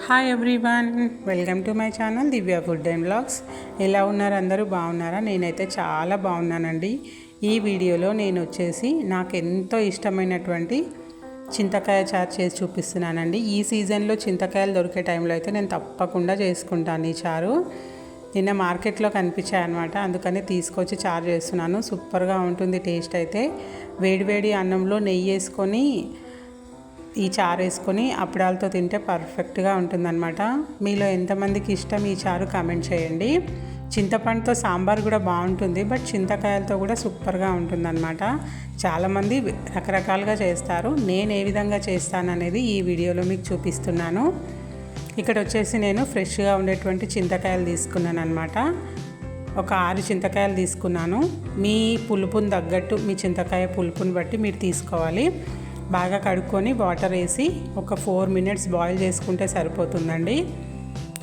Hi everyone, welcome to my channel Divya food and vlogs. ఎలా ఉన్నారు? అందరూ బాగున్నారా? నేనైతే చాలా బాగున్నానండి. ఈ వీడియోలో నేను వచ్చేసి నాకు ఎంతో ఇష్టమైనటువంటి చింతకాయ చారు చేసి చూపిస్తున్నానండి. ఈ సీజన్లో చింతకాయలు దొరికే టైంలో అయితే నేను తప్పకుండా చేసుకుంటాను ఈ చారు. నిన్న మార్కెట్లో కనిపించాయన్నమాట, అందుకని తీసుకొచ్చి చారు చేస్తున్నాను. సూపర్గా ఉంటుంది టేస్ట్ అయితే. వేడివేడి అన్నంలో నెయ్యి వేసుకొని ఈ చారు వేసుకొని అప్పడాలతో తింటే పర్ఫెక్ట్గా ఉంటుందన్నమాట. మీలో ఎంతమందికి ఇష్టం ఈ చారు కామెంట్ చేయండి. చింతపండుతో సాంబార్ కూడా బాగుంటుంది, బట్ చింతకాయలతో కూడా సూపర్గా ఉంటుందన్నమాట. చాలామంది రకరకాలుగా చేస్తారు. నేను ఏ విధంగా చేస్తాననేది ఈ వీడియోలో మీకు చూపిస్తున్నాను. ఇక్కడ వచ్చేసి నేను ఫ్రెష్గా ఉండేటువంటి చింతకాయలు తీసుకున్నాను అనమాట. ఒక 6 చింతకాయలు తీసుకున్నాను. మీ పులుపుని తగ్గట్టు, మీ చింతకాయ పులుపుని బట్టి మీరు తీసుకోవాలి. బాగా కడుక్కొని వాటర్ వేసి ఒక 4 మినిట్స్ బాయిల్ చేసుకుంటే సరిపోతుందండి.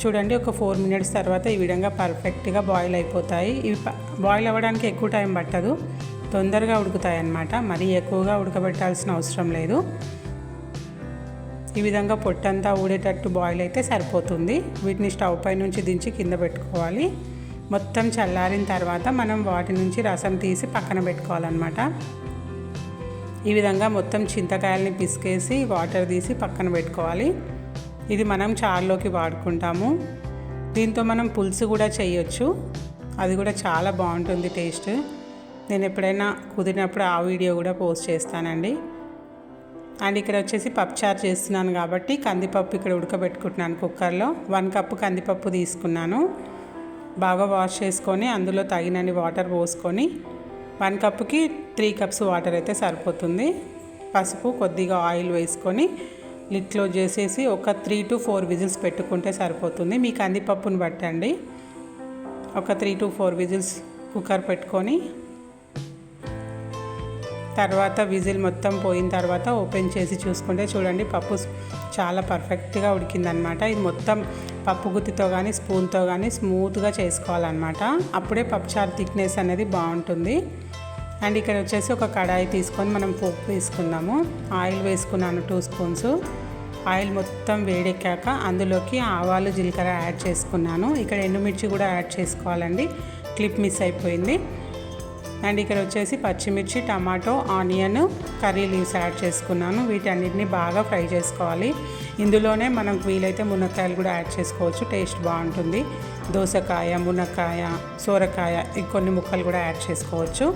చూడండి, ఒక 4 మినిట్స్ తర్వాత ఈ విధంగా పర్ఫెక్ట్గా బాయిల్ అయిపోతాయి. ఇవి బాయిల్ అవ్వడానికి ఎక్కువ టైం పట్టదు, తొందరగా ఉడుకుతాయి అన్నమాట. మరీ ఎక్కువగా ఉడకబెట్టాల్సిన అవసరం లేదు. ఈ విధంగా పొట్టంతా ఊడేటట్టు బాయిల్ అయితే సరిపోతుంది. వీటిని స్టవ్ పై నుంచి దించి కింద పెట్టుకోవాలి. మొత్తం చల్లారిన తర్వాత మనం వాటి నుంచి రసం తీసి పక్కన పెట్టుకోవాలన్నమాట. ఈ విధంగా మొత్తం చింతకాయలని పిసికేసి వాటర్ తీసి పక్కన పెట్టుకోవాలి. ఇది మనం చారులోకి వాడుకుంటాము. దీంతో మనం పులుసు కూడా చేయొచ్చు, అది కూడా చాలా బాగుంటుంది టేస్ట్. నేను ఎప్పుడైనా కుదిరినప్పుడు ఆ వీడియో కూడా పోస్ట్ చేస్తానండి. అండ్ ఇక్కడ వచ్చేసి పప్పుచారు చేస్తున్నాను కాబట్టి కందిపప్పు ఇక్కడ ఉడకబెట్టుకుంటున్నాను కుక్కర్లో. 1 కప్పు కందిపప్పు తీసుకున్నాను. బాగా వాష్ చేసుకొని అందులో తగినన్ని వాటర్ పోసుకొని 1 కప్పుకి 3 కప్స్ వాటర్ అయితే సరిపోతుంది. పసుపు, కొద్దిగా ఆయిల్ వేసుకొని లిడ్ క్లోజ్ చేసేసి ఒక 3 to 4 విజిల్స్ పెట్టుకుంటే సరిపోతుంది. మీ కందిపప్పుని బట్టండి. ఒక 3 to 4 విజిల్స్ కుక్కర్ పెట్టుకొని తర్వాత విజిల్ మొత్తం పోయిన తర్వాత ఓపెన్ చేసి చూసుకుంటే చూడండి, పప్పు చాలా పర్ఫెక్ట్గా ఉడికిందనమాట. ఇది మొత్తం పప్పు గుత్తితో కానీ స్పూన్తో కానీ స్మూత్గా చేసుకోవాలన్నమాట. అప్పుడే పప్పుచారు థిక్నెస్ అనేది బాగుంటుంది. అండ్ ఇక్కడ వచ్చేసి ఒక కడాయి తీసుకొని మనం పోపు వేసుకుందాము. ఆయిల్ వేసుకున్నాను 2 స్పూన్స్. ఆయిల్ మొత్తం వేడెక్కాక అందులోకి ఆవాలు, జీలకర్ర యాడ్ చేసుకున్నాను. ఇక్కడ ఎండుమిర్చి కూడా యాడ్ చేసుకోవాలండి, క్లిప్ మిస్ అయిపోయింది. అండ్ ఇక్కడ వచ్చేసి పచ్చిమిర్చి, tomato, onion, curry leaves add చేసుకున్నాను. వీటన్నిటిని బాగా ఫ్రై చేసుకోవాలి. ఇందులోనే మనకు వీలైతే మునక్కాయలు కూడా యాడ్ చేసుకోవచ్చు, టేస్ట్ బాగుంటుంది. దోసకాయ, మునక్కాయ, సోరకాయ కొన్ని ముక్కలు కూడా యాడ్ చేసుకోవచ్చు.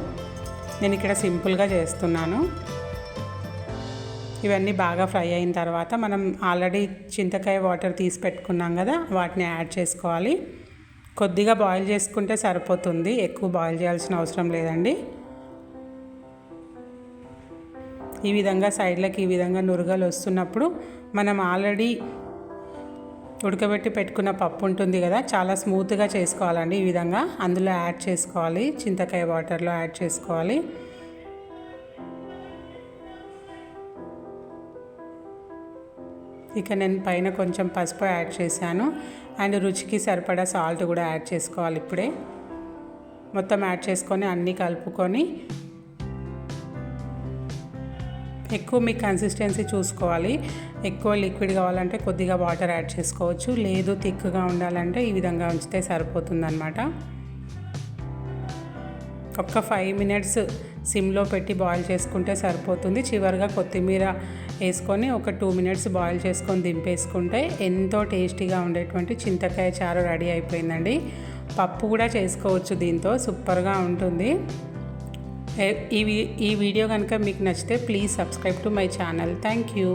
నేను ఇక్కడ సింపుల్గా చేస్తున్నాను. ఇవన్నీ బాగా ఫ్రై అయిన తర్వాత మనం ఆల్రెడీ చింతకాయ వాటర్ తీసి పెట్టుకున్నాం కదా, వాటిని యాడ్ చేసుకోవాలి. కొద్దిగా బాయిల్ చేసుకుంటే సరిపోతుంది, ఎక్కువ బాయిల్ చేయాల్సిన అవసరం లేదండి. ఈ విధంగా సైడ్లకి ఈ విధంగా నురగలు వస్తున్నప్పుడు మనం ఆల్రెడీ ఉడకబెట్టి పెట్టుకున్న పప్పు ఉంటుంది కదా, చాలా స్మూత్గా చేసుకోవాలండి. ఈ విధంగా అందులో యాడ్ చేసుకోవాలి, చింతకాయ వాటర్లో యాడ్ చేసుకోవాలి. ఇక నేను పైన కొంచెం పసుపు యాడ్ చేశాను. అండ్ రుచికి సరిపడా సాల్ట్ కూడా యాడ్ చేసుకోవాలి. ఇప్పుడే మొత్తం యాడ్ చేసుకొని అన్నీ కలుపుకొని ఎక్కువ మీ కన్సిస్టెన్సీ చూసుకోవాలి. ఎక్కువ లిక్విడ్ కావాలంటే కొద్దిగా వాటర్ యాడ్ చేసుకోవచ్చు, లేదు థిక్గా ఉండాలంటే ఈ విధంగా ఉంచితే సరిపోతుందన్నమాట. ఒక్క 5 మినిట్స్ సిమ్లో పెట్టి బాయిల్ చేసుకుంటే సరిపోతుంది. చివరిగా కొత్తిమీర వేసుకొని ఒక 2 మినిట్స్ బాయిల్ చేసుకొని దింపేసుకుంటే ఎంతో టేస్టీగా ఉండేటువంటి చింతకాయ చారు రెడీ అయిపోయిందండి. పప్పు కూడా చేసుకోవచ్చు దీంతో, సూపర్గా ఉంటుంది. ఈ వీడియో కనుక మీకు నచ్చితే please subscribe to my channel. Thank you.